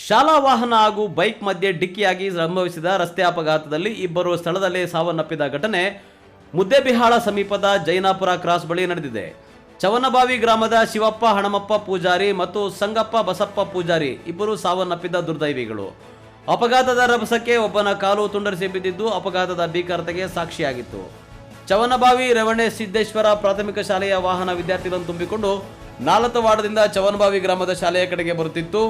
ಶಾಲಾ ವಾಹನ ಹಾಗೂ ಬೈಕ್ ಮಧ್ಯೆ ಡಿಕ್ಕಿಯಾಗಿ ಸಂಭವಿಸಿದ ರಸ್ತೆ ಅಪಘಾತದಲ್ಲಿ ಇಬ್ಬರು ಸ್ಥಳದಲ್ಲೇ ಸಾವನ್ನಪ್ಪಿದ ಘಟನೆ ಮುದ್ದೇಬಿಹಾಳ ಸಮೀಪದ ಜೈನಾಪುರ ಕ್ರಾಸ್ ಬಳಿ ನಡೆದಿದೆ. ಚವನಬಾವಿ ಗ್ರಾಮದ ಶಿವಪ್ಪ ಹಣಮಪ್ಪ ಪೂಜಾರಿ ಮತ್ತು ಸಂಗಪ್ಪ ಬಸಪ್ಪ ಪೂಜಾರಿ ಇಬ್ಬರು ಸಾವನ್ನಪ್ಪಿದ ದುರ್ದೈವಿಗಳು. ಅಪಘಾತದ ರಭಸಕ್ಕೆ ಒಬ್ಬನ ಕಾಲು ತುಂಡರಿಸಿ ಬಿದ್ದಿದ್ದು ಅಪಘಾತದ ಭೀಕರತೆಗೆ ಸಾಕ್ಷಿಯಾಗಿತ್ತು. ಚವನಬಾವಿ ರೇವಣೆ ಸಿದ್ದೇಶ್ವರ ಪ್ರಾಥಮಿಕ ಶಾಲೆಯ ವಾಹನ ವಿದ್ಯಾರ್ಥಿಗಳನ್ನು ತುಂಬಿಕೊಂಡು ನಾಲತವಾಡದಿಂದ ಚವನಬಾವಿ ಗ್ರಾಮದ ಶಾಲೆಯ ಕಡೆಗೆ ಬರುತ್ತಿತ್ತು.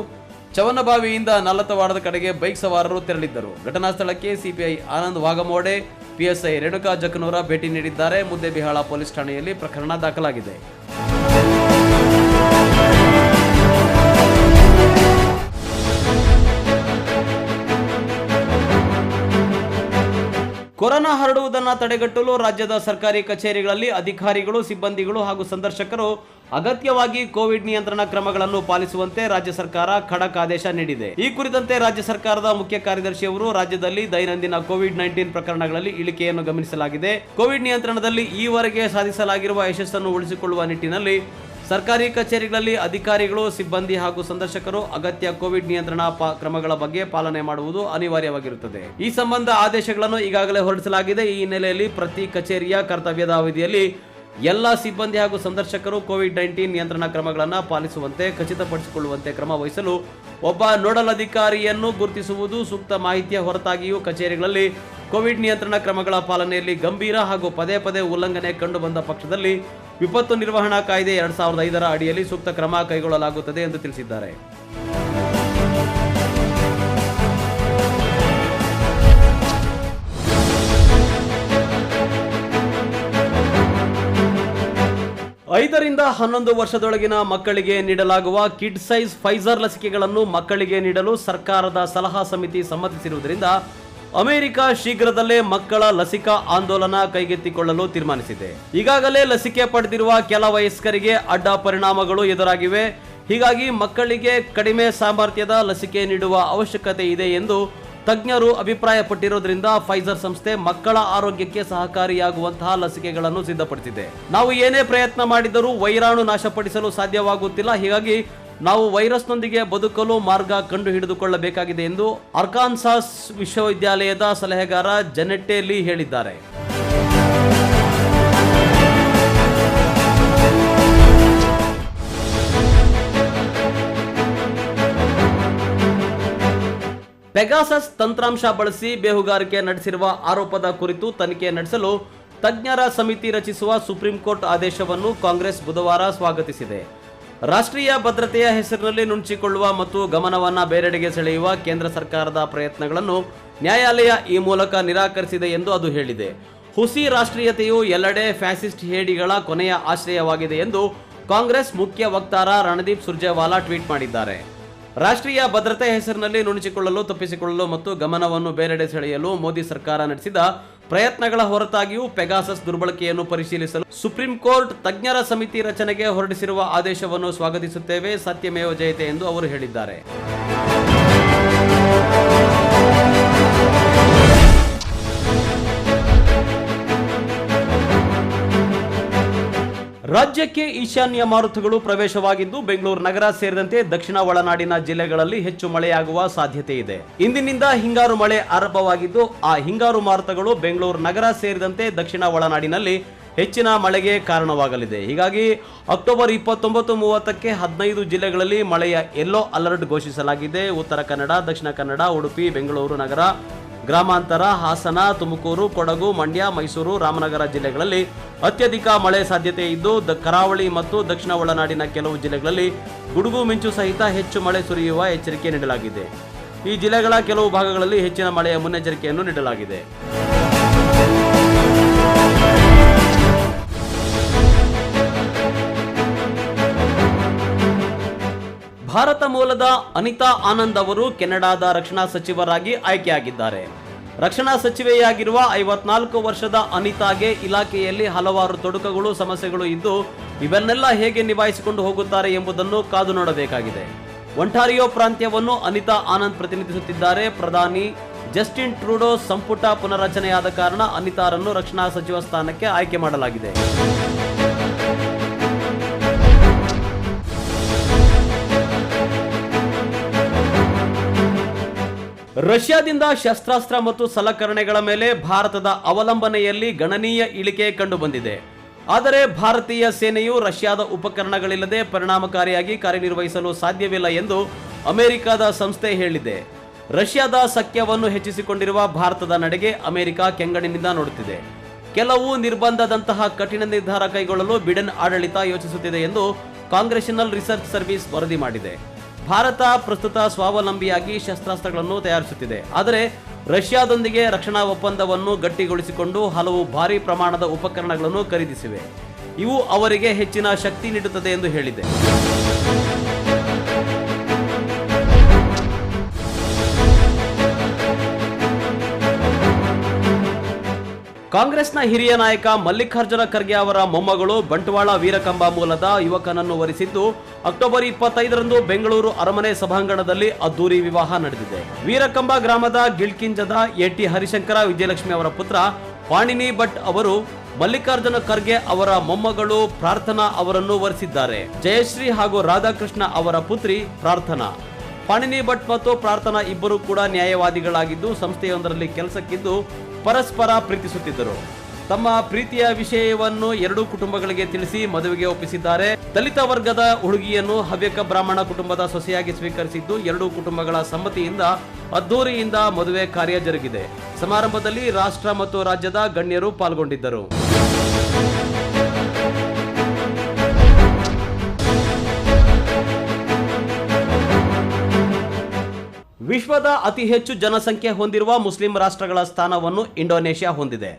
ಚವನಬಾವಿಯಿಂದ ನಾಲತವಾಡದ ಕಡೆಗೆ ಬೈಕ್ ಸವಾರರು ತೆರಳಿದ್ದರು. ಘಟನಾ ಸ್ಥಳಕ್ಕೆ ಸಿಪಿಐ ಆನಂದ್ ವಾಗಮೋಡೆ, ಪಿಎಸ್ಐ ರೇಣುಕಾ ಜಕ್ಕನೂರ ಭೇಟಿ ನೀಡಿದ್ದಾರೆ. ಮುದ್ದೇಬಿಹಾಳ ಪೊಲೀಸ್ ಠಾಣೆಯಲ್ಲಿ ಪ್ರಕರಣ ದಾಖಲಾಗಿದೆ. ಕೊರೋನಾ ಹರಡುವುದನ್ನು ತಡೆಗಟ್ಟಲು ರಾಜ್ಯದ ಸರ್ಕಾರಿ ಕಚೇರಿಗಳಲ್ಲಿ ಅಧಿಕಾರಿಗಳು, ಸಿಬ್ಬಂದಿಗಳು ಹಾಗೂ ಸಂದರ್ಶಕರು ಅಗತ್ಯವಾಗಿ ಕೋವಿಡ್ ನಿಯಂತ್ರಣ ಕ್ರಮಗಳನ್ನು ಪಾಲಿಸುವಂತೆ ರಾಜ್ಯ ಸರ್ಕಾರ ಖಡಕ್ ಆದೇಶ ನೀಡಿದೆ. ಈ ಕುರಿತಂತೆ ರಾಜ್ಯ ಸರ್ಕಾರದ ಮುಖ್ಯ ಕಾರ್ಯದರ್ಶಿಯವರು ರಾಜ್ಯದಲ್ಲಿ ದೈನಂದಿನ ಕೋವಿಡ್-19 ಪ್ರಕರಣಗಳಲ್ಲಿ ಇಳಿಕೆಯನ್ನು ಗಮನಿಸಲಾಗಿದೆ. ಕೋವಿಡ್ ನಿಯಂತ್ರಣದಲ್ಲಿ ಈವರೆಗೆ ಸಾಧಿಸಲಾಗಿರುವ ಯಶಸ್ಸನ್ನು ಉಳಿಸಿಕೊಳ್ಳುವ ನಿಟ್ಟಿನಲ್ಲಿ ಸರ್ಕಾರಿ ಕಚೇರಿಗಳಲ್ಲಿ ಅಧಿಕಾರಿಗಳು, ಸಿಬ್ಬಂದಿ ಹಾಗೂ ಸಂದರ್ಶಕರು ಅಗತ್ಯ ಕೋವಿಡ್ ನಿಯಂತ್ರಣ ಕ್ರಮಗಳ ಬಗ್ಗೆ ಪಾಲನೆ ಮಾಡುವುದು ಅನಿವಾರ್ಯವಾಗಿರುತ್ತದೆ. ಈ ಸಂಬಂಧ ಆದೇಶಗಳನ್ನು ಈಗಾಗಲೇ ಹೊರಡಿಸಲಾಗಿದೆ. ಈ ಹಿನ್ನೆಲೆಯಲ್ಲಿ ಪ್ರತಿ ಕಚೇರಿಯ ಕರ್ತವ್ಯದ ಅವಧಿಯಲ್ಲಿ ಎಲ್ಲ ಸಿಬ್ಬಂದಿ ಹಾಗೂ ಸಂದರ್ಶಕರು ಕೋವಿಡ್-19 ನಿಯಂತ್ರಣ ಕ್ರಮಗಳನ್ನು ಪಾಲಿಸುವಂತೆ ಖಚಿತಪಡಿಸಿಕೊಳ್ಳುವಂತೆ ಕ್ರಮ ವಹಿಸಲು ಒಬ್ಬ ನೋಡಲ್ ಅಧಿಕಾರಿಯನ್ನು ಗುರುತಿಸುವುದು ಸೂಕ್ತ. ಮಾಹಿತಿಯ ಹೊರತಾಗಿಯೂ ಕಚೇರಿಗಳಲ್ಲಿ ಕೋವಿಡ್ ನಿಯಂತ್ರಣ ಕ್ರಮಗಳ ಪಾಲನೆಯಲ್ಲಿ ಗಂಭೀರ ಹಾಗೂ ಪದೇ ಪದೇ ಉಲ್ಲಂಘನೆ ಕಂಡುಬಂದ ಪಕ್ಷದಲ್ಲಿ ವಿಪತ್ತು ನಿರ್ವಹಣಾ ಕಾಯ್ದೆ 2005 ಅಡಿಯಲ್ಲಿ ಸೂಕ್ತ ಕ್ರಮ ಕೈಗೊಳ್ಳಲಾಗುತ್ತದೆ ಎಂದು ತಿಳಿಸಿದ್ದಾರೆ. ಐದರಿಂದ 11 ವರ್ಷದೊಳಗಿನ ಮಕ್ಕಳಿಗೆ ನೀಡಲಾಗುವ ಕಿಡ್ ಸೈಜ್ ಫೈಜರ್ ಲಸಿಕೆಗಳನ್ನು ಮಕ್ಕಳಿಗೆ ನೀಡಲು ಸರ್ಕಾರದ ಸಲಹಾ ಸಮಿತಿ ಸಮ್ಮತಿಸಿರುವುದರಿಂದ ಅಮೆರಿಕ ಶೀಘ್ರದಲ್ಲೇ ಮಕ್ಕಳ ಲಸಿಕಾ ಆಂದೋಲನ ಕೈಗೆತ್ತಿಕೊಳ್ಳಲು ತೀರ್ಮಾನಿಸಿದೆ. ಈಗಾಗಲೇ ಲಸಿಕೆ ಪಡೆದಿರುವ ಕೆಲ ವಯಸ್ಕರಿಗೆ ಅಡ್ಡ ಪರಿಣಾಮಗಳು ಎದುರಾಗಿವೆ. ಹೀಗಾಗಿ ಮಕ್ಕಳಿಗೆ ಕಡಿಮೆ ಸಾಮರ್ಥ್ಯದ ಲಸಿಕೆ ನೀಡುವ ಅವಶ್ಯಕತೆ ಇದೆ ಎಂದು ತಜ್ಞರು ಅಭಿಪ್ರಾಯಪಟ್ಟಿರೋದ್ರಿಂದ ಫೈಜರ್ ಸಂಸ್ಥೆ ಮಕ್ಕಳ ಆರೋಗ್ಯಕ್ಕೆ ಸಹಕಾರಿಯಾಗುವಂತಹ ಲಸಿಕೆಗಳನ್ನು ಸಿದ್ಧಪಡಿಸಿದೆ. ನಾವು ಏನೇ ಪ್ರಯತ್ನ ಮಾಡಿದರೂ ವೈರಾಣು ನಾಶಪಡಿಸಲು ಸಾಧ್ಯವಾಗುತ್ತಿಲ್ಲ. ಹೀಗಾಗಿ ನಾವು ವೈರಸ್ನೊಂದಿಗೆ ಬದುಕಲು ಮಾರ್ಗ ಕಂಡು ಹಿಡಿದುಕೊಳ್ಳಬೇಕಾಗಿದೆ ಎಂದು ಅರ್ಕಾನ್ಸಾಸ್ ವಿಶ್ವವಿದ್ಯಾಲಯದ ಸಲಹೆಗಾರ ಜೆನೆಟ್ಟೆ ಲೀ ಹೇಳಿದ್ದಾರೆ. ಪೆಗಾಸಸ್ ತಂತ್ರಾಂಶ ಬಳಸಿ ಬೇಹುಗಾರಿಕೆ ನಡೆಸಿರುವ ಆರೋಪದ ಕುರಿತು ತನಿಖೆ ನಡೆಸಲು ತಜ್ಞರ ಸಮಿತಿ ರಚಿಸುವ ಸುಪ್ರೀಂ ಕೋರ್ಟ್ ಆದೇಶವನ್ನು ಕಾಂಗ್ರೆಸ್ ಬುಧವಾರ ಸ್ವಾಗತಿಸಿದೆ. ರಾಷ್ಟ್ರೀಯ ಭದ್ರತೆಯ ಹೆಸರಿನಲ್ಲಿ ನುಣುಚಿಕೊಳ್ಳುವ ಮತ್ತು ಗಮನವನ್ನು ಬೇರೆಡೆಗೆ ಸೆಳೆಯುವ ಕೇಂದ್ರ ಸರ್ಕಾರದ ಪ್ರಯತ್ನಗಳನ್ನು ನ್ಯಾಯಾಲಯ ಈ ಮೂಲಕ ನಿರಾಕರಿಸಿದೆ ಎಂದು ಅದು ಹೇಳಿದೆ. ಹುಸಿ ರಾಷ್ಟ್ರೀಯತೆಯು ಎಲ್ಲೆಡೆ ಫ್ಯಾಸಿಸ್ಟ್ ಹೇಡಿಗಳ ಕೊನೆಯ ಆಶ್ರಯವಾಗಿದೆ ಎಂದು ಕಾಂಗ್ರೆಸ್ ಮುಖ್ಯ ವಕ್ತಾರ ರಣದೀಪ್ ಸುರ್ಜೇವಾಲಾ ಟ್ವೀಟ್ ಮಾಡಿದ್ದಾರೆ. ರಾಷ್ಟ್ರೀಯ ಭದ್ರತೆ ಹೆಸರಿನಲ್ಲಿ ನುಣುಚಿಕೊಳ್ಳಲು, ತಪ್ಪಿಸಿಕೊಳ್ಳಲು ಮತ್ತು ಗಮನವನ್ನು ಬೇರೆಡೆ ಸೆಳೆಯಲು ಮೋದಿ ಸರ್ಕಾರ ನಡೆಸಿದ ಪ್ರಯತ್ನಗಳ ಹೊರತಾಗಿಯೂ ಪೆಗಾಸಸ್ ದುರ್ಬಳಕೆಯನ್ನು ಪರಿಶೀಲಿಸಲು ಸುಪ್ರೀಂ ಕೋರ್ಟ್ ತಜ್ಞರ ಸಮಿತಿ ರಚನೆಗೆ ಹೊರಡಿಸಿರುವ ಆದೇಶವನ್ನು ಸ್ವಾಗತಿಸುತ್ತೇವೆ. ಸತ್ಯಮೇವ ಜಯತೆ ಎಂದು ಅವರು ಹೇಳಿದ್ದಾರೆ. ರಾಜ್ಯಕ್ಕೆ ಈಶಾನ್ಯ ಮಾರುತಗಳು ಪ್ರವೇಶವಾಗಿದ್ದು ಬೆಂಗಳೂರು ನಗರ ಸೇರಿದಂತೆ ದಕ್ಷಿಣ ಒಳನಾಡಿನ ಜಿಲ್ಲೆಗಳಲ್ಲಿ ಹೆಚ್ಚು ಮಳೆಯಾಗುವ ಸಾಧ್ಯತೆ ಇದೆ. ಇಂದಿನಿಂದ ಹಿಂಗಾರು ಮಳೆ ಆರಂಭವಾಗಿದ್ದು ಆ ಹಿಂಗಾರು ಮಾರುತಗಳು ಬೆಂಗಳೂರು ನಗರ ಸೇರಿದಂತೆ ದಕ್ಷಿಣ ಒಳನಾಡಿನಲ್ಲಿ ಹೆಚ್ಚಿನ ಮಳೆಗೆ ಕಾರಣವಾಗಲಿದೆ. ಹೀಗಾಗಿ ಅಕ್ಟೋಬರ್ 29-30ಕ್ಕೆ 15 ಜಿಲ್ಲೆಗಳಲ್ಲಿ ಮಳೆಯ ಯೆಲ್ಲೋ ಅಲರ್ಟ್ ಘೋಷಿಸಲಾಗಿದೆ. ಉತ್ತರ ಕನ್ನಡ, ದಕ್ಷಿಣ ಕನ್ನಡ, ಉಡುಪಿ, ಬೆಂಗಳೂರು ನಗರ, ಗ್ರಾಮಾಂತರ, ಹಾಸನ, ತುಮಕೂರು, ಕೊಡಗು, ಮಂಡ್ಯ, ಮೈಸೂರು, ರಾಮನಗರ ಜಿಲ್ಲೆಗಳಲ್ಲಿ ಅತ್ಯಧಿಕ ಮಳೆ ಸಾಧ್ಯತೆ ಇದ್ದು ಕರಾವಳಿ ಮತ್ತು ದಕ್ಷಿಣ ಒಳನಾಡಿನ ಕೆಲವು ಜಿಲ್ಲೆಗಳಲ್ಲಿ ಗುಡುಗು ಮಿಂಚು ಸಹಿತ ಹೆಚ್ಚು ಮಳೆ ಸುರಿಯುವ ಎಚ್ಚರಿಕೆ ನೀಡಲಾಗಿದೆ. ಈ ಜಿಲ್ಲೆಗಳ ಕೆಲವು ಭಾಗಗಳಲ್ಲಿ ಹೆಚ್ಚಿನ ಮಳೆಯ ಮುನ್ನೆಚ್ಚರಿಕೆಯನ್ನು ನೀಡಲಾಗಿದೆ. ಭಾರತ ಮೂಲದ ಅನಿತಾ ಆನಂದ್ ಅವರು ಕೆನಡಾದ ರಕ್ಷಣಾ ಸಚಿವರಾಗಿ ಆಯ್ಕೆಯಾಗಿದ್ದಾರೆ. ರಕ್ಷಣಾ ಸಚಿವೆಯಾಗಿರುವ 54 ವರ್ಷದ ಅನಿತಾಗೆ ಇಲಾಖೆಯಲ್ಲಿ ಹಲವಾರು ತೊಡಕುಗಳು, ಸಮಸ್ಯೆಗಳು ಇದ್ದು ಇವನ್ನೆಲ್ಲ ಹೇಗೆ ನಿಭಾಯಿಸಿಕೊಂಡು ಹೋಗುತ್ತಾರೆ ಎಂಬುದನ್ನು ಕಾದು ನೋಡಬೇಕಾಗಿದೆ. ಒಂಟಾರಿಯೋ ಪ್ರಾಂತ್ಯವನ್ನು ಅನಿತಾ ಆನಂದ್ ಪ್ರತಿನಿಧಿಸುತ್ತಿದ್ದಾರೆ. ಪ್ರಧಾನಿ ಜಸ್ಟಿನ್ ಟ್ರೂಡೋ ಸಂಪುಟ ಪುನರ್ರಚನೆಯಾದ ಕಾರಣ ಅನಿತಾರನ್ನು ರಕ್ಷಣಾ ಸಚಿವ ಸ್ಥಾನಕ್ಕೆ ಆಯ್ಕೆ ಮಾಡಲಾಗಿದೆ. ರಷ್ಯಾದಿಂದ ಶಸ್ತ್ರಾಸ್ತ್ರ ಮತ್ತು ಸಲಕರಣೆಗಳ ಮೇಲೆ ಭಾರತದ ಅವಲಂಬನೆಯಲ್ಲಿ ಗಣನೀಯ ಇಳಿಕೆ ಕಂಡುಬಂದಿದೆ. ಆದರೆ ಭಾರತೀಯ ಸೇನೆಯು ರಷ್ಯಾದ ಉಪಕರಣಗಳಿಲ್ಲದೆ ಪರಿಣಾಮಕಾರಿಯಾಗಿ ಕಾರ್ಯನಿರ್ವಹಿಸಲು ಸಾಧ್ಯವಿಲ್ಲ ಎಂದು ಅಮೆರಿಕದ ಸಂಸ್ಥೆ ಹೇಳಿದೆ. ರಷ್ಯಾದ ಸಖ್ಯವನ್ನು ಹೆಚ್ಚಿಸಿಕೊಂಡಿರುವ ಭಾರತದ ನಡೆಗೆ ಅಮೆರಿಕ ಕೆಂಗಣ್ಣಿನಿಂದ ನೋಡುತ್ತಿದೆ. ಕೆಲವು ನಿರ್ಬಂಧದಂತಹ ಕಠಿಣ ನಿರ್ಧಾರ ಕೈಗೊಳ್ಳಲು ಬಿಡೆನ್ ಆಡಳಿತ ಯೋಚಿಸುತ್ತಿದೆ ಎಂದು ಕಾಂಗ್ರೆಷನಲ್ ರಿಸರ್ಚ್ ಸರ್ವಿಸ್ ವರದಿ ಮಾಡಿದೆ. ಭಾರತ ಪ್ರಸ್ತುತ ಸ್ವಾವಲಂಬಿಯಾಗಿ ಶಸ್ತ್ರಾಸ್ತ್ರಗಳನ್ನು ತಯಾರಿಸುತ್ತಿದೆ. ಆದರೆ ರಷ್ಯಾದೊಂದಿಗೆ ರಕ್ಷಣಾ ಒಪ್ಪಂದವನ್ನು ಗಟ್ಟಿಗೊಳಿಸಿಕೊಂಡು ಹಲವು ಭಾರೀ ಪ್ರಮಾಣದ ಉಪಕರಣಗಳನ್ನು ಖರೀದಿಸಿವೆ. ಇವು ಅವರಿಗೆ ಹೆಚ್ಚಿನ ಶಕ್ತಿ ನೀಡುತ್ತದೆ ಎಂದು ಹೇಳಿದೆ. ಕಾಂಗ್ರೆಸ್ನ ಹಿರಿಯ ನಾಯಕ ಮಲ್ಲಿಕಾರ್ಜುನ ಖರ್ಗೆ ಅವರ ಮೊಮ್ಮಗಳು ಬಂಟ್ವಾಳ ವೀರಕಂಬ ಮೂಲದ ಯುವಕನನ್ನು ವರಿಸಿದ್ದು ಅಕ್ಟೋಬರ್ 25ರಂದು ಬೆಂಗಳೂರು ಅರಮನೆ ಸಭಾಂಗಣದಲ್ಲಿ ಅದ್ದೂರಿ ವಿವಾಹ ನಡೆದಿದೆ. ವೀರಕಂಬ ಗ್ರಾಮದ ಗಿಳ್ಕಿಂಜದ ಎಟಿ ಹರಿಶಂಕರ ವಿಜಯಲಕ್ಷ್ಮಿ ಅವರ ಪುತ್ರ ಪಾಣಿನಿ ಭಟ್ ಅವರು ಮಲ್ಲಿಕಾರ್ಜುನ ಖರ್ಗೆ ಅವರ ಮೊಮ್ಮಗಳು ಪ್ರಾರ್ಥನಾ ಅವರನ್ನು ವರಿಸಿದ್ದಾರೆ. ಜಯಶ್ರೀ ಹಾಗೂ ರಾಧಾಕೃಷ್ಣ ಅವರ ಪುತ್ರಿ ಪ್ರಾರ್ಥನಾ. ಪಾಣಿನಿ ಭಟ್ ಮತ್ತು ಪ್ರಾರ್ಥನಾ ಇಬ್ಬರು ಕೂಡ ನ್ಯಾಯವಾದಿಗಳಾಗಿದ್ದು ಸಂಸ್ಥೆಯೊಂದರಲ್ಲಿ ಕೆಲಸಕ್ಕಿದ್ದು ಪರಸ್ಪರ ಪ್ರೀತಿಸುತ್ತಿದ್ದರು. ತಮ್ಮ ಪ್ರೀತಿಯ ವಿಷಯವನ್ನು ಎರಡೂ ಕುಟುಂಬಗಳಿಗೆ ತಿಳಿಸಿ ಮದುವೆಗೆ ಒಪ್ಪಿಸಿದ್ದಾರೆ. ದಲಿತ ವರ್ಗದ ಹುಡುಗಿಯನ್ನು ಹವ್ಯಕ ಬ್ರಾಹ್ಮಣ ಕುಟುಂಬದ ಸೊಸೆಯಾಗಿ ಸ್ವೀಕರಿಸಿದ್ದು ಎರಡೂ ಕುಟುಂಬಗಳ ಸಮ್ಮತಿಯಿಂದ ಅದ್ದೂರಿಯಿಂದ ಮದುವೆ ಕಾರ್ಯ ಜರುಗಿದೆ. ಸಮಾರಂಭದಲ್ಲಿ ರಾಷ್ಟ್ರ ಮತ್ತು ರಾಜ್ಯದ ಗಣ್ಯರು ಪಾಲ್ಗೊಂಡಿದ್ದರು. ವಿಶ್ವದ ಅತಿ ಹೆಚ್ಚು ಜನಸಂಖ್ಯೆ ಹೊಂದಿರುವ ಮುಸ್ಲಿಂ ರಾಷ್ಟ್ರಗಳ ಸ್ಥಾನವನ್ನು ಇಂಡೋನೇಷ್ಯಾ ಹೊಂದಿದೆ.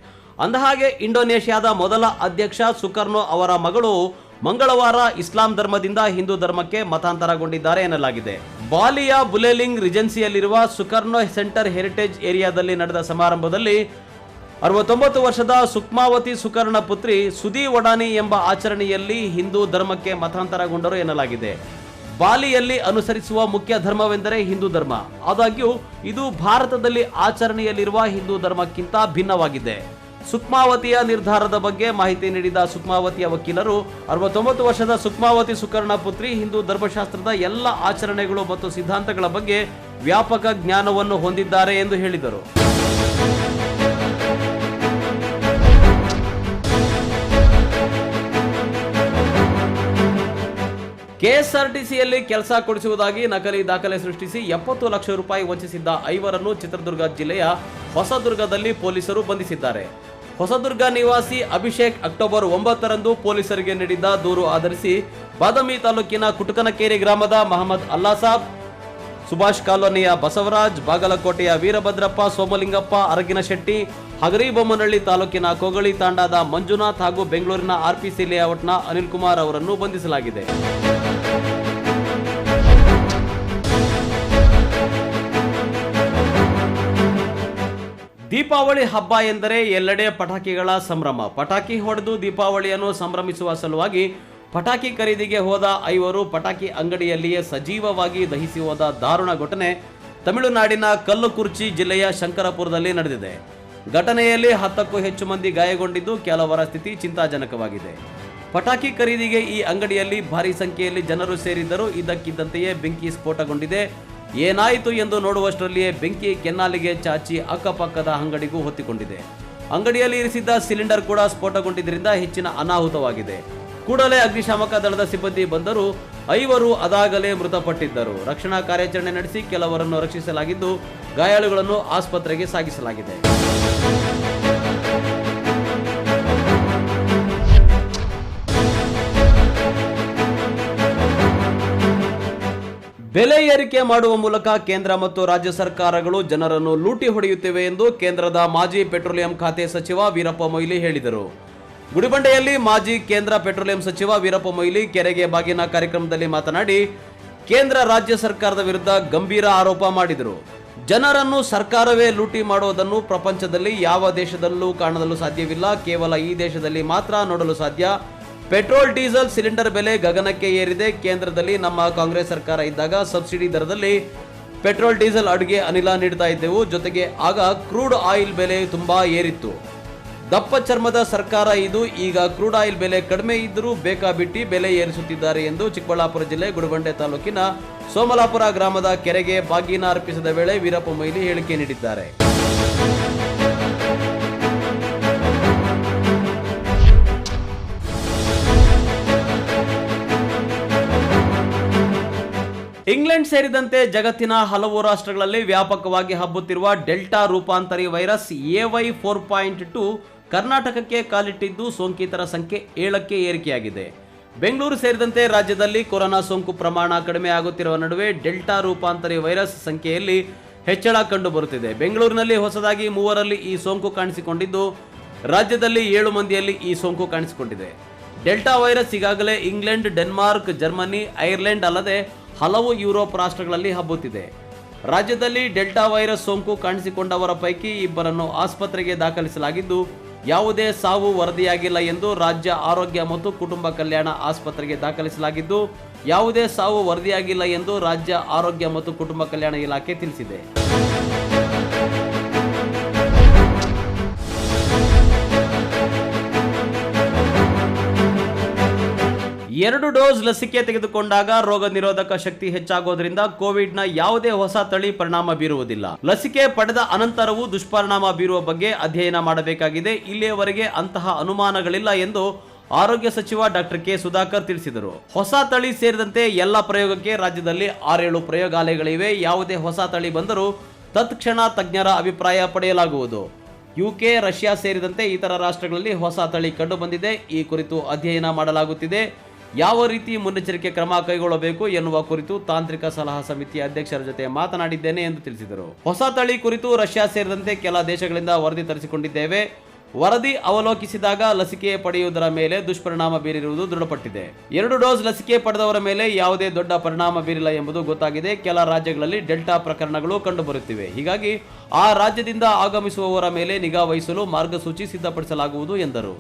ಅಂದಹಾಗೆ ಇಂಡೋನೇಷ್ಯಾದ ಮೊದಲ ಅಧ್ಯಕ್ಷ ಸುಕರ್ನೋ ಅವರ ಮಗಳು ಮಂಗಳವಾರ ಇಸ್ಲಾಂ ಧರ್ಮದಿಂದ ಹಿಂದೂ ಧರ್ಮಕ್ಕೆ ಮತಾಂತರಗೊಂಡಿದ್ದಾರೆ ಎನ್ನಲಾಗಿದೆ. ಬಾಲಿಯ ಬುಲೆಲಿಂಗ್ ರಿಜೆನ್ಸಿಯಲ್ಲಿರುವ ಸುಕರ್ನೋ ಸೆಂಟರ್ ಹೆರಿಟೇಜ್ ಏರಿಯಾದಲ್ಲಿ ನಡೆದ ಸಮಾರಂಭದಲ್ಲಿ 69 ವರ್ಷದ ಸುಕ್ಮಾವತಿ ಸುಕರ್ಣ ಪುತ್ರಿ ಸುದಿ ವಡಾನಿ ಎಂಬ ಆಚರಣೆಯಲ್ಲಿ ಹಿಂದೂ ಧರ್ಮಕ್ಕೆ ಮತಾಂತರಗೊಂಡರು ಎನ್ನಲಾಗಿದೆ. ಬಾಲಿಯಲ್ಲಿ ಅನುಸರಿಸುವ ಮುಖ್ಯ ಧರ್ಮವೆಂದರೆ ಹಿಂದೂ ಧರ್ಮ. ಆದಾಗ್ಯೂ ಇದು ಭಾರತದಲ್ಲಿ ಆಚರಣೆಯಲ್ಲಿರುವ ಹಿಂದೂ ಧರ್ಮಕ್ಕಿಂತ ಭಿನ್ನವಾಗಿದೆ. ಸುಕ್ಮಾವತಿಯ ನಿರ್ಧಾರದ ಬಗ್ಗೆ ಮಾಹಿತಿ ನೀಡಿದ ಸುಕ್ಮಾವತಿಯ ವಕೀಲರು 69 ವರ್ಷದ ಸುಕ್ಮಾವತಿ ಸುಕರ್ಣ ಪುತ್ರಿ ಹಿಂದೂ ಧರ್ಮಶಾಸ್ತ್ರದ ಎಲ್ಲ ಆಚರಣೆಗಳು ಮತ್ತು ಸಿದ್ಧಾಂತಗಳ ಬಗ್ಗೆ ವ್ಯಾಪಕ ಜ್ಞಾನವನ್ನು ಹೊಂದಿದ್ದಾರೆ ಎಂದು ಹೇಳಿದರು. ಕೆಎಸ್ಆರ್ಟಿಸಿಯಲ್ಲಿ ಕೆಲಸ ಕೊಡಿಸುವುದಾಗಿ ನಕಲಿ ದಾಖಲೆ ಸೃಷ್ಟಿಸಿ 70 ಲಕ್ಷ ರೂಪಾಯಿ ವಂಚಿಸಿದ್ದ ಐವರನ್ನು ಚಿತ್ರದುರ್ಗ ಜಿಲ್ಲೆಯ ಹೊಸದುರ್ಗದಲ್ಲಿ ಪೊಲೀಸರು ಬಂಧಿಸಿದ್ದಾರೆ. ಹೊಸದುರ್ಗ ನಿವಾಸಿ ಅಭಿಷೇಕ್ ಅಕ್ಟೋಬರ್ 9ರಂದು ಪೊಲೀಸರಿಗೆ ನೀಡಿದ್ದ ದೂರು ಆಧರಿಸಿ ಬಾದಾಮಿ ತಾಲೂಕಿನ ಕುಟುಕನಕೇರಿ ಗ್ರಾಮದ ಮಹಮ್ಮದ್ ಅಲ್ಲಾಸಾಬ್, ಸುಭಾಷ್ ಕಾಲೋನಿಯ ಬಸವರಾಜ್, ಬಾಗಲಕೋಟೆಯ ವೀರಭದ್ರಪ್ಪ, ಸೋಮಲಿಂಗಪ್ಪ, ಅರಗಿನಶೆಟ್ಟಿ, ಹಗರಿಬೊಮ್ಮನಹಳ್ಳಿ ತಾಲೂಕಿನ ಕೊಗಳಿ ತಾಂಡಾದ ಮಂಜುನಾಥ್ ಹಾಗೂ ಬೆಂಗಳೂರಿನ ಆರ್ಪಿಸಿ ಲೇಔಟ್ನ ಅನಿಲ್ ಕುಮಾರ್ ಅವರನ್ನು ಬಂಧಿಸಲಾಗಿದೆ. ದೀಪಾವಳಿ ಹಬ್ಬ ಎಂದರೆ ಎಲ್ಲೆಡೆ ಪಟಾಕಿಗಳ ಸಂಭ್ರಮ. ಪಟಾಕಿ ಹೊಡೆದು ದೀಪಾವಳಿಯನ್ನು ಸಂಭ್ರಮಿಸುವ ಸಲುವಾಗಿ ಪಟಾಕಿ ಖರೀದಿಗೆ ಹೋದ ಐವರು ಪಟಾಕಿ ಅಂಗಡಿಯಲ್ಲಿಯೇ ಸಜೀವವಾಗಿ ದಹಿಸಿ ಹೋದ ದಾರುಣ ಘಟನೆ ತಮಿಳುನಾಡಿನ ಕಲ್ಲುಕುರ್ಚಿ ಜಿಲ್ಲೆಯ ಶಂಕರಪುರದಲ್ಲಿ ನಡೆದಿದೆ. ಘಟನೆಯಲ್ಲಿ 10ಕ್ಕೂ ಹೆಚ್ಚು ಮಂದಿ ಗಾಯಗೊಂಡಿದ್ದು ಕೆಲವರ ಸ್ಥಿತಿ ಚಿಂತಾಜನಕವಾಗಿದೆ. ಪಟಾಕಿ ಖರೀದಿಗೆ ಈ ಅಂಗಡಿಯಲ್ಲಿ ಭಾರಿ ಸಂಖ್ಯೆಯಲ್ಲಿ ಜನರು ಸೇರಿದ್ದರು. ಇದ್ದಕ್ಕಿದ್ದಂತೆಯೇ ಬೆಂಕಿ ಸ್ಫೋಟಗೊಂಡಿದೆ. ಏನಾಯಿತು ಎಂದು ನೋಡುವಷ್ಟರಲ್ಲಿಯೇ ಬೆಂಕಿ ಕೆನ್ನಾಲಿಗೆ ಚಾಚಿ ಅಕ್ಕಪಕ್ಕದ ಅಂಗಡಿಗೂ ಹೊತ್ತಿಕೊಂಡಿದೆ. ಅಂಗಡಿಯಲ್ಲಿ ಇರಿಸಿದ್ದ ಸಿಲಿಂಡರ್ ಕೂಡ ಸ್ಫೋಟಗೊಂಡಿದ್ದರಿಂದ ಹೆಚ್ಚಿನ ಅನಾಹುತವಾಗಿದೆ. ಕೂಡಲೇ ಅಗ್ನಿಶಾಮಕ ದಳದ ಸಿಬ್ಬಂದಿ ಬಂದರೂ ಐವರು ಅದಾಗಲೇ ಮೃತಪಟ್ಟಿದ್ದರು. ರಕ್ಷಣಾ ಕಾರ್ಯಾಚರಣೆ ನಡೆಸಿ ಕೆಲವರನ್ನು ರಕ್ಷಿಸಲಾಗಿದ್ದು ಗಾಯಾಳುಗಳನ್ನು ಆಸ್ಪತ್ರೆಗೆ ಸಾಗಿಸಲಾಗಿದೆ. ಬೆಲೆ ಏರಿಕೆ ಮಾಡುವ ಮೂಲಕ ಕೇಂದ್ರ ಮತ್ತು ರಾಜ್ಯ ಸರ್ಕಾರಗಳು ಜನರನ್ನು ಲೂಟಿ ಹೊಡೆಯುತ್ತಿವೆ ಎಂದು ಕೇಂದ್ರದ ಮಾಜಿ ಪೆಟ್ರೋಲಿಯಂ ಖಾತೆ ಸಚಿವ ವೀರಪ್ಪ ಮೊಯ್ಲಿ ಹೇಳಿದರು. ಗುಡಿಬಂಡೆಯಲ್ಲಿ ಮಾಜಿ ಕೇಂದ್ರ ಪೆಟ್ರೋಲಿಯಂ ಸಚಿವ ವೀರಪ್ಪ ಮೊಯ್ಲಿ ಕೆರೆಗೆ ಬಾಗಿನ ಕಾರ್ಯಕ್ರಮದಲ್ಲಿ ಮಾತನಾಡಿ ಕೇಂದ್ರ ರಾಜ್ಯ ಸರ್ಕಾರದ ವಿರುದ್ಧ ಗಂಭೀರ ಆರೋಪ ಮಾಡಿದರು. ಜನರನ್ನು ಸರ್ಕಾರವೇ ಲೂಟಿ ಮಾಡುವುದನ್ನು ಪ್ರಪಂಚದಲ್ಲಿ ಯಾವ ದೇಶದಲ್ಲೂ ಕಾಣಲು ಸಾಧ್ಯವಿಲ್ಲ, ಕೇವಲ ಈ ದೇಶದಲ್ಲಿ ಮಾತ್ರ ನೋಡಲು ಸಾಧ್ಯ. ಪೆಟ್ರೋಲ್ ಡೀಸೆಲ್ ಸಿಲಿಂಡರ್ ಬೆಲೆ ಗಗನಕ್ಕೆ ಏರಿದೆ. ಕೇಂದ್ರದಲ್ಲಿ ನಮ್ಮ ಕಾಂಗ್ರೆಸ್ ಸರ್ಕಾರ ಇದ್ದಾಗ ಸಬ್ಸಿಡಿ ದರದಲ್ಲಿ ಪೆಟ್ರೋಲ್ ಡೀಸೆಲ್ ಅಡುಗೆ ಅನಿಲ ನೀಡ್ತಾ ಇದ್ದೆವು. ಜೊತೆಗೆ ಆಗ ಕ್ರೂಡ್ ಆಯಿಲ್ ಬೆಲೆ ತುಂಬಾ ಏರಿತ್ತು. ದಪ್ಪ ಚರ್ಮದ ಸರ್ಕಾರ ಇದು. ಈಗ ಕ್ರೂಡ್ ಆಯಿಲ್ ಬೆಲೆ ಕಡಿಮೆ ಇದ್ದರೂ ಬೇಕಾಬಿಟ್ಟಿ ಬೆಲೆ ಏರಿಸುತ್ತಿದ್ದಾರೆ ಎಂದು ಚಿಕ್ಕಬಳ್ಳಾಪುರ ಜಿಲ್ಲೆ ಗುಡಿಬಂಡೆ ತಾಲೂಕಿನ ಸೋಮಲಾಪುರ ಗ್ರಾಮದ ಕೆರೆಗೆ ಬಾಗಿನ ಅರ್ಪಿಸಿದ ವೇಳೆ ವೀರಪ್ಪ ಮೊಯ್ಲಿ ಹೇಳಿಕೆ ನೀಡಿದ್ದಾರೆ. ಇಂಗ್ಲೆಂಡ್ ಸೇರಿದಂತೆ ಜಗತ್ತಿನ ಹಲವು ರಾಷ್ಟ್ರಗಳಲ್ಲಿ ವ್ಯಾಪಕವಾಗಿ ಹಬ್ಬುತ್ತಿರುವ ಡೆಲ್ಟಾ ರೂಪಾಂತರಿ ವೈರಸ್ AY4.2 ಕರ್ನಾಟಕಕ್ಕೆ ಕಾಲಿಟ್ಟಿದ್ದು ಸೋಂಕಿತರ ಸಂಖ್ಯೆ 7ಕ್ಕೆ ಏರಿಕೆಯಾಗಿದೆ. ಬೆಂಗಳೂರು ಸೇರಿದಂತೆ ರಾಜ್ಯದಲ್ಲಿ ಕೊರೋನಾ ಸೋಂಕು ಪ್ರಮಾಣ ಕಡಿಮೆ ಆಗುತ್ತಿರುವ ನಡುವೆ ಡೆಲ್ಟಾ ರೂಪಾಂತರಿ ವೈರಸ್ ಸಂಖ್ಯೆಯಲ್ಲಿ ಹೆಚ್ಚಳ ಕಂಡುಬರುತ್ತಿದೆ. ಬೆಂಗಳೂರಿನಲ್ಲಿ ಹೊಸದಾಗಿ 3ರಲ್ಲಿ ಈ ಸೋಂಕು ಕಾಣಿಸಿಕೊಂಡಿದ್ದು ರಾಜ್ಯದಲ್ಲಿ 7 ಮಂದಿಯಲ್ಲಿ ಈ ಸೋಂಕು ಕಾಣಿಸಿಕೊಂಡಿದೆ. ಡೆಲ್ಟಾ ವೈರಸ್ ಈಗಾಗಲೇ ಇಂಗ್ಲೆಂಡ್, ಡೆನ್ಮಾರ್ಕ್, ಜರ್ಮನಿ, ಐರ್ಲೆಂಡ್ ಅಲ್ಲದೆ ಹಲವು ಯುರೋಪ್ ರಾಷ್ಟ್ರಗಳಲ್ಲಿ ಹಬ್ಬುತ್ತಿದೆ. ರಾಜ್ಯದಲ್ಲಿ ಡೆಲ್ಟಾ ವೈರಸ್ ಸೋಂಕು ಕಾಣಿಸಿಕೊಂಡವರ ಪೈಕಿ 2 ಆಸ್ಪತ್ರೆಗೆ ದಾಖಲಿಸಲಾಗಿದ್ದು ಯಾವುದೇ ಸಾವು ವರದಿಯಾಗಿಲ್ಲ ಎಂದು ರಾಜ್ಯ ಆರೋಗ್ಯ ಮತ್ತು ಕುಟುಂಬ ಕಲ್ಯಾಣ ಆಸ್ಪತ್ರೆಗೆ ದಾಖಲಿಸಲಾಗಿದ್ದು ಯಾವುದೇ ಸಾವು ವರದಿಯಾಗಿಲ್ಲ ಎಂದು ರಾಜ್ಯ ಆರೋಗ್ಯ ಮತ್ತು ಕುಟುಂಬ ಕಲ್ಯಾಣ ಇಲಾಖೆ ತಿಳಿಸಿದೆ. 2 ಡೋಸ್ ಲಸಿಕೆ ತೆಗೆದುಕೊಂಡಾಗ ರೋಗ ನಿರೋಧಕ ಶಕ್ತಿ ಹೆಚ್ಚಾಗೋದ್ರಿಂದ ಕೋವಿಡ್ನ ಯಾವುದೇ ಹೊಸ ತಳಿ ಪರಿಣಾಮ ಬೀರುವುದಿಲ್ಲ. ಲಸಿಕೆ ಪಡೆದ ಅನಂತರವೂ ದುಷ್ಪರಿಣಾಮ ಬೀರುವ ಬಗ್ಗೆ ಅಧ್ಯಯನ ಮಾಡಬೇಕಾಗಿದೆ. ಇಲ್ಲಿಯವರೆಗೆ ಅಂತಹ ಅನುಮಾನಗಳಿಲ್ಲ ಎಂದು ಆರೋಗ್ಯ ಸಚಿವ ಡಾಕ್ಟರ್ ಕೆ ಸುಧಾಕರ್ ತಿಳಿಸಿದರು. ಹೊಸ ತಳಿ ಸೇರಿದಂತೆ ಎಲ್ಲ ಪ್ರಯೋಗಕ್ಕೆ ರಾಜ್ಯದಲ್ಲಿ 6-7 ಪ್ರಯೋಗಾಲಯಗಳಿವೆ. ಯಾವುದೇ ಹೊಸ ತಳಿ ಬಂದರೂ ತತ್ಕ್ಷಣ ತಜ್ಞರ ಅಭಿಪ್ರಾಯ ಪಡೆಯಲಾಗುವುದು. UK, ರಷ್ಯಾ ಸೇರಿದಂತೆ ಇತರ ರಾಷ್ಟ್ರಗಳಲ್ಲಿ ಹೊಸ ತಳಿ ಕಂಡು ಬಂದಿದೆ. ಈ ಕುರಿತು ಅಧ್ಯಯನ ಮಾಡಲಾಗುತ್ತಿದೆ. ಯಾವ ರೀತಿ ಮುನ್ನೆಚ್ಚರಿಕೆ ಕ್ರಮ ಕೈಗೊಳ್ಳಬೇಕು ಎನ್ನುವ ಕುರಿತು ತಾಂತ್ರಿಕ ಸಲಹಾ ಸಮಿತಿಯ ಅಧ್ಯಕ್ಷರ ಜೊತೆ ಮಾತನಾಡಿದ್ದೇನೆ ಎಂದು ತಿಳಿಸಿದರು. ಹೊಸ ತಳಿ ಕುರಿತು ರಷ್ಯಾ ಸೇರಿದಂತೆ ಕೆಲ ದೇಶಗಳಿಂದ ವರದಿ ತರಿಸಿಕೊಂಡಿದ್ದೇವೆ. ವರದಿ ಅವಲೋಕಿಸಿದಾಗ ಲಸಿಕೆ ಪಡೆಯುವುದರ ಮೇಲೆ ದುಷ್ಪರಿಣಾಮ ಬೀರಿರುವುದು ದೃಢಪಟ್ಟಿದೆ. 2 ಡೋಸ್ ಲಸಿಕೆ ಪಡೆದವರ ಮೇಲೆ ಯಾವುದೇ ದೊಡ್ಡ ಪರಿಣಾಮ ಬೀರಿಲ್ಲ ಎಂಬುದು ಗೊತ್ತಾಗಿದೆ. ಕೆಲ ರಾಜ್ಯಗಳಲ್ಲಿ ಡೆಲ್ಟಾ ಪ್ರಕರಣಗಳು ಕಂಡುಬರುತ್ತಿವೆ. ಹೀಗಾಗಿ ಆ ರಾಜ್ಯದಿಂದ ಆಗಮಿಸುವವರ ಮೇಲೆ ನಿಗಾ ವಹಿಸಲು ಮಾರ್ಗಸೂಚಿ ಸಿದ್ಧಪಡಿಸಲಾಗುವುದು ಎಂದರು.